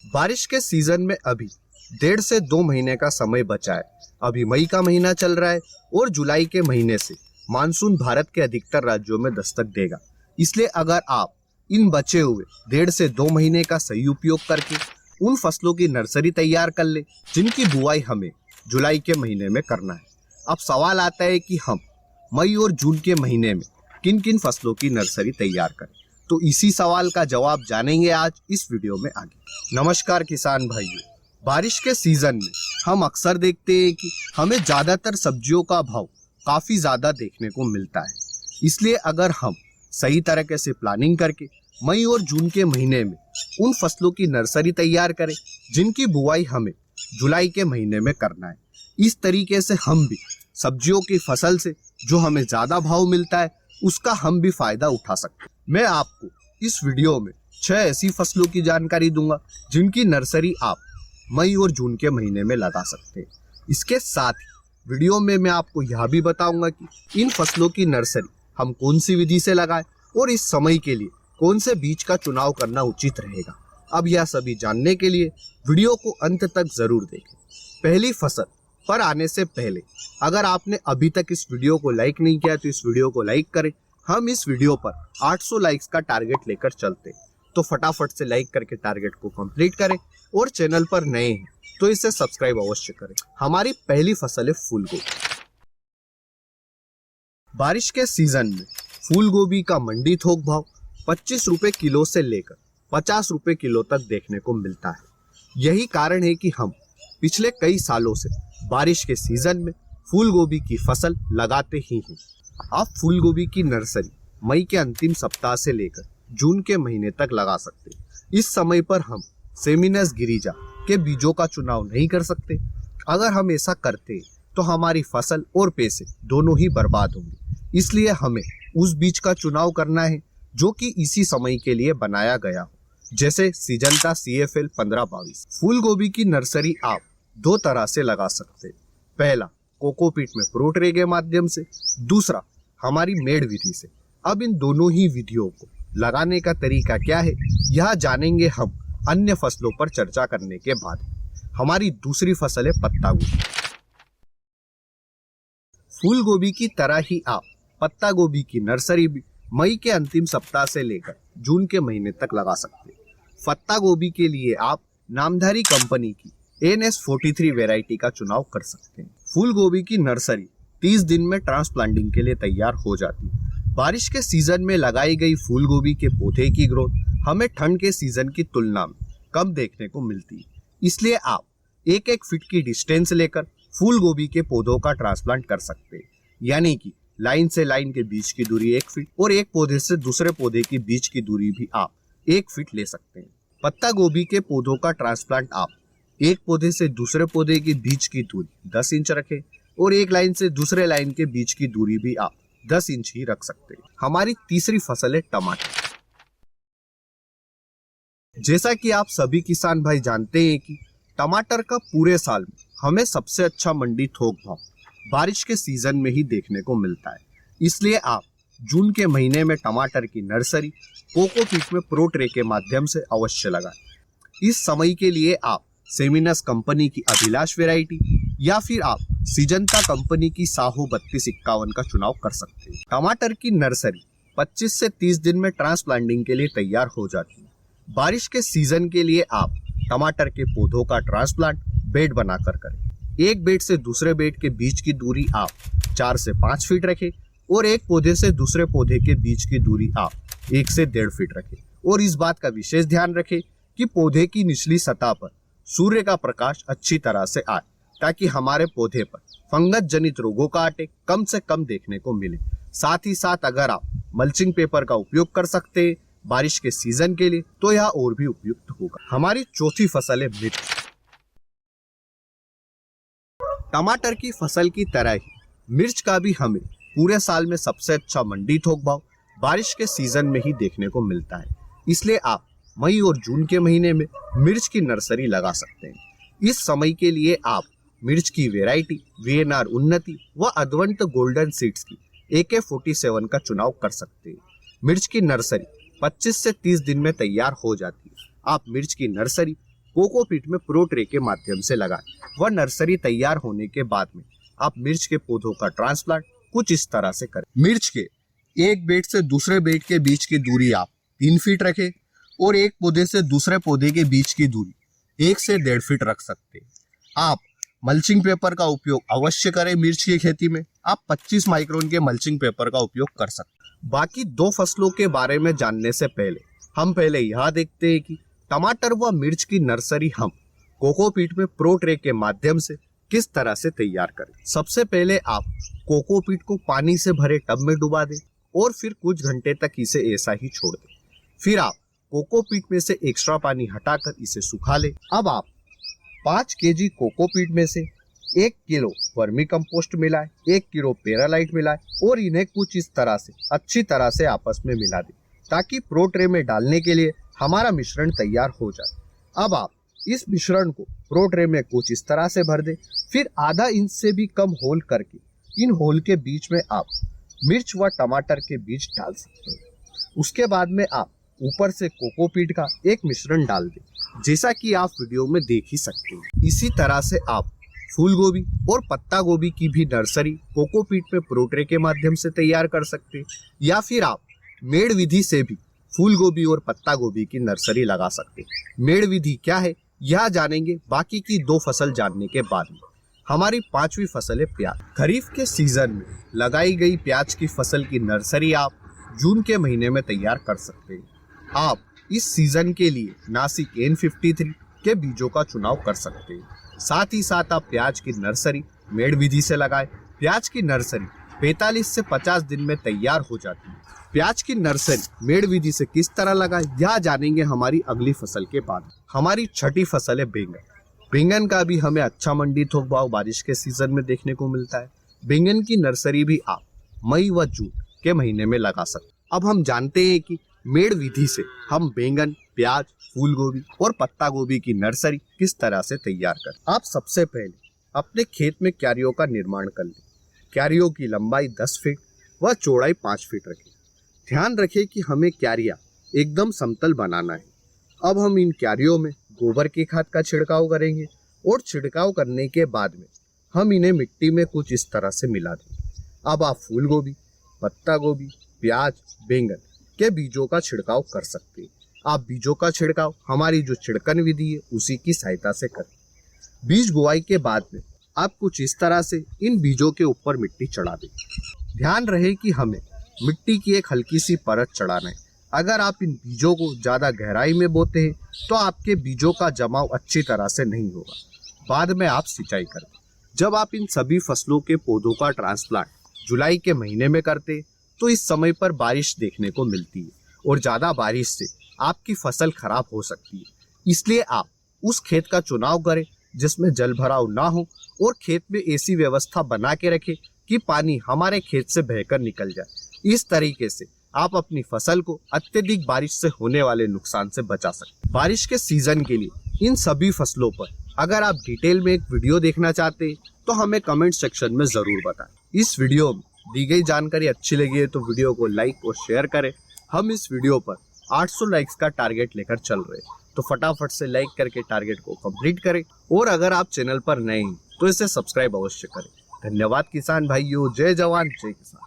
बारिश के सीजन में अभी 1.5 से 2 महीने का समय बचा है। अभी मई का महीना चल रहा है और जुलाई के महीने से मानसून भारत के अधिकतर राज्यों में दस्तक देगा। इसलिए अगर आप इन बचे हुए 1.5 से 2 महीने का सही उपयोग करके उन फसलों की नर्सरी तैयार कर ले जिनकी बुआई हमें जुलाई के महीने में करना है। अब सवाल आता है कि हम मई और जून के महीने में किन किन फसलों की नर्सरी तैयार करें, तो इसी सवाल का जवाब जानेंगे आज इस वीडियो में आगे। नमस्कार किसान भाइयों, बारिश के सीजन में हम अक्सर देखते हैं कि हमें ज्यादातर सब्जियों का भाव काफी ज्यादा देखने को मिलता है। इसलिए अगर हम सही तरीके से प्लानिंग करके मई और जून के महीने में उन फसलों की नर्सरी तैयार करें जिनकी बुआई हमें जुलाई के महीने में करना है, इस तरीके से हम भी सब्जियों की फसल से जो हमें ज्यादा भाव मिलता है उसका हम भी फायदा उठा सकते हैं। मैं आपको इस वीडियो में 6 ऐसी फसलों की जानकारी दूंगा जिनकी नर्सरी आप मई और जून के महीने में लगा सकते हैं। इसके साथ ही वीडियो में मैं आपको यह भी बताऊंगा कि इन फसलों की नर्सरी हम कौन सी विधि से लगाएं और इस समय के लिए कौन से बीज का चुनाव करना उचित रहेगा। अब यह सभी जानने के लिए वीडियो को अंत तक जरूर देखें। पहली फसल पर आने से पहले अगर आपने अभी तक इस वीडियो को लाइक नहीं किया तो इस वीडियो को लाइक करें। हम इस वीडियो पर 800 लाइक्स का टारगेट लेकर चलते हैं, तो फटाफट से लाइक करके टारगेट को कंप्लीट करें और चैनल पर नए हैं तो इसे सब्सक्राइब अवश्य करें। हमारी पहली फसल है फूलगोभी। बारिश के सीजन में फूलगोभी का मंडी थोक भाव 25 रुपए किलो से लेकर 50 रुपए किलो तक देखने को मिलता है। यही कारण है कि हम पिछले कई सालों से बारिश के सीजन में फूलगोभी की फसल लगाते ही हैं। आप फूलगोभी की नर्सरी मई के अंतिम सप्ताह से लेकर जून के महीने तक लगा सकते हैं। इस समय पर हम सेमिनस गिरिजा के बीजों का चुनाव नहीं कर सकते। अगर हम ऐसा करते तो हमारी फसल और पैसे दोनों ही बर्बाद होंगे। इसलिए हमें उस बीज का चुनाव करना है जो कि इसी समय के लिए बनाया गया हो, जैसे सिजंता CFL 1522। फूलगोभी की नर्सरी आप 2 तरह से लगा सकते हैं। पहला कोकोपीट में प्रो ट्रे के माध्यम से, दूसरा हमारी मेड विधि से। अब इन दोनों ही विधियों को लगाने का तरीका क्या है यह जानेंगे हम अन्य फसलों पर चर्चा करने के बाद। हमारी दूसरी फसल है पत्ता गोभी। फूल गोभी की तरह ही आप पत्ता गोभी की नर्सरी भी मई के अंतिम सप्ताह से लेकर जून के महीने तक लगा सकते हैं। पत्ता गोभी के लिए आप नामधारी कंपनी की NS 43 वैरायटी का चुनाव कर सकते हैं। फूल गोभी की नर्सरी 30 दिन में ट्रांसप्लांटिंग के लिए तैयार हो जाती है। बारिश के सीजन में लगाई गई फूल गोभी के पौधे की ग्रोथ हमें ठंड के सीजन की तुलना में कम देखने को मिलती है। इसलिए आप 1-1 फीट की डिस्टेंस लेकर फूल गोभी के पौधों का ट्रांसप्लांट कर सकते हैं। यानी कि लाइन से लाइन के बीच की दूरी 1 फीट और एक पौधे से दूसरे पौधे के बीच की दूरी भी आप 1 फीट ले सकते हैं। पत्ता गोभी के पौधों का ट्रांसप्लांट आप एक पौधे से दूसरे पौधे के बीच की दूरी 10 इंच रखें और एक लाइन से दूसरे लाइन के बीच की दूरी भी आप 10 इंच ही रख सकते हैं। हमारी तीसरी फसल है टमाटर। जैसा कि आप सभी किसान भाई जानते हैं कि टमाटर का पूरे साल में हमें सबसे अच्छा मंडी थोक भाव बारिश के सीजन में ही देखने को मिलता है। इसलिए आप जून के महीने में टमाटर की नर्सरी कोकोपीट में प्रो ट्रे के माध्यम से अवश्य लगाएं। इस समय के लिए आप सेमिनस कंपनी की अभिलाष वैरायटी या फिर आप सिजंता कंपनी की साहू 3251 का चुनाव कर सकते हैं। टमाटर की नर्सरी 25 से 30 दिन में ट्रांसप्लांटिंग के लिए तैयार हो जाती है। बारिश के सीजन के लिए आप टमाटर के पौधों का ट्रांसप्लांट बेड बनाकर करें। एक बेड से दूसरे बेड के बीच की दूरी आप 4 से 5 फीट रखें और एक पौधे से दूसरे पौधे के बीच की दूरी आप 1 से 1.5 फीट रखें। और इस बात का विशेष ध्यान रखें कि पौधे की निचली सतह पर सूर्य का प्रकाश अच्छी तरह से आए ताकि हमारे पौधे पर फंगस जनित रोगों का अटैक कम से कम देखने को मिले। साथ ही साथ अगर आप मल्चिंग पेपर का उपयोग कर सकते हैं बारिश के सीजन के लिए तो यह और भी उपयुक्त होगा। हमारी चौथी फसल है मिर्च। टमाटर की फसल की तरह ही मिर्च का भी हमें पूरे साल में सबसे अच्छा मंडी थोक भाव बारिश के सीजन में ही देखने को मिलता है। इसलिए आप मई और जून के महीने में मिर्च की नर्सरी लगा सकते हैं। इस समय के लिए आप मिर्च की वैरायटी VNR उन्नति व अद्वंत गोल्डन सीड्स की AK47 का चुनाव कर सकते हैं। मिर्च की नर्सरी 25 से 30 दिन में तैयार हो जाती है। आप मिर्च की नर्सरी कोकोपीट में प्रो ट्रे के माध्यम से लगाएं। वह नर्सरी तैयार होने के बाद में आप मिर्च के पौधों का ट्रांसप्लांट कुछ इस तरह से करें। मिर्च के एक बेड से दूसरे बेड के बीच की दूरी आप 3 फीट रखें और एक पौधे से दूसरे पौधे के बीच की दूरी 1 से 1.5 फीट रख सकते हैं। आप मल्चिंग पेपर का उपयोग अवश्य करें। मिर्च की खेती में आप 25 माइक्रोन के मल्चिंग पेपर का उपयोग कर सकते हैं। बाकी 2 फसलों के बारे में जानने से पहले हम पहले यह देखते हैं कि टमाटर व मिर्च की नर्सरी हम कोकोपीट में प्रो ट्रे के माध्यम से किस तरह से तैयार करें। सबसे पहले आप कोकोपीट को पानी से भरे टब में डुबा दें और फिर कुछ घंटे तक इसे ऐसा ही छोड़ दें। फिर आप कोकोपीट में से एक्स्ट्रा पानी हटाकर इसे सुखा लें। अब आप 5 केजी कोकोपीट में से 1 किलो वर्मी कंपोस्ट मिलाएं, 1 किलो पेरालाइट मिलाएं और इन्हें कुछ इस तरह से अच्छी तरह से आपस में मिला दें ताकि प्रो ट्रे में डालने के लिए हमारा मिश्रण तैयार हो जाए। अब आप इस मिश्रण को प्रो ट्रे में कुछ इस तरह से भर दें। फिर आधा इंच से भी कम होल करके इन होल के बीच में आप मिर्च व टमाटर के बीज डाल सकते हैं। उसके बाद में आप ऊपर से कोकोपीट का एक मिश्रण डाल दें, जैसा कि आप वीडियो में देख ही सकते हैं। इसी तरह से आप फूल गोभी और पत्ता गोभी की भी नर्सरी कोकोपीट में प्रो ट्रे के माध्यम से तैयार कर सकते हैं, या फिर आप मेड़ विधि से भी फूल गोभी और पत्ता गोभी की नर्सरी लगा सकते हैं। मेड़ विधि क्या है यह जानेंगे बाकी की 2 फसल जानने के बाद में। हमारी 5वीं फसल है प्याज। खरीफ के सीजन में लगाई गई प्याज की फसल की नर्सरी आप जून के महीने में तैयार कर सकते हैं। आप इस सीजन के लिए नासिक N53 के बीजों का चुनाव कर सकते हैं। साथ ही साथ आप प्याज की नर्सरी मेड़ विधि से लगाएं। प्याज की नर्सरी 45 से 50 दिन में तैयार हो जाती है। प्याज की नर्सरी मेड़ विधि से किस तरह लगाएं यह जानेंगे हमारी अगली फसल के बाद। हमारी 6ठी फसल है बैंगन। बैंगन का भी हमें अच्छा मंडी थोक भाव बारिश के सीजन में देखने को मिलता है। बैंगन की नर्सरी भी आप मई व जून के महीने में लगा सकते हैं। अब हम जानते हैं कि मेड़ विधि से हम बैंगन, प्याज, फूल गोभी और पत्ता गोभी की नर्सरी किस तरह से तैयार करें। आप सबसे पहले अपने खेत में क्यारियों का निर्माण कर लें। क्यारियों की लंबाई 10 फीट व चौड़ाई 5 फीट रखें। ध्यान रखें कि हमें क्यारियां एकदम समतल बनाना है। अब हम इन क्यारियों में गोबर की खाद का छिड़काव करेंगे और छिड़काव करने के बाद में हम इन्हें मिट्टी में कुछ इस तरह से मिला देंगे। अब आप फूल गोभी, पत्ता गोभी, प्याज, बैंगन के बीजों का छिड़काव कर सकते हैं। आप बीजों का छिड़काव हमारी जो छिड़कन विधि है उसी की सहायता से करें। बीज बुआई के बाद में आप कुछ इस तरह से इन बीजों के ऊपर मिट्टी चढ़ा दें। ध्यान रहे कि हमें मिट्टी की एक हल्की सी परत चढ़ाना है। अगर आप इन बीजों को ज़्यादा गहराई में बोते हैं तो आपके बीजों का जमाव अच्छी तरह से नहीं होगा। बाद में आप सिंचाई करें। जब आप इन सभी फसलों के पौधों का ट्रांसप्लांट जुलाई के महीने में करते तो इस समय पर बारिश देखने को मिलती है और ज़्यादा बारिश से आपकी फसल खराब हो सकती है। इसलिए आप उस खेत का चुनाव करें जिसमें जल भराव ना हो और खेत में ऐसी व्यवस्था बना के रखें कि पानी हमारे खेत से बहकर निकल जाए। इस तरीके से आप अपनी फसल को अत्यधिक बारिश से होने वाले नुकसान से बचा सकते हैं। बारिश के सीजन के लिए इन सभी फसलों पर अगर आप डिटेल में एक वीडियो देखना चाहते हैं तो हमें कमेंट सेक्शन में ज़रूर बताएं। इस वीडियो में दी गई जानकारी अच्छी लगी है तो वीडियो को लाइक और शेयर करें। हम इस वीडियो पर 800 लाइक्स का टारगेट लेकर चल रहे हैं, तो फटाफट से लाइक करके टारगेट को कंप्लीट करें। और अगर आप चैनल पर नए हैं तो इसे सब्सक्राइब अवश्य करें। धन्यवाद किसान भाइयों। जय जवान जय किसान।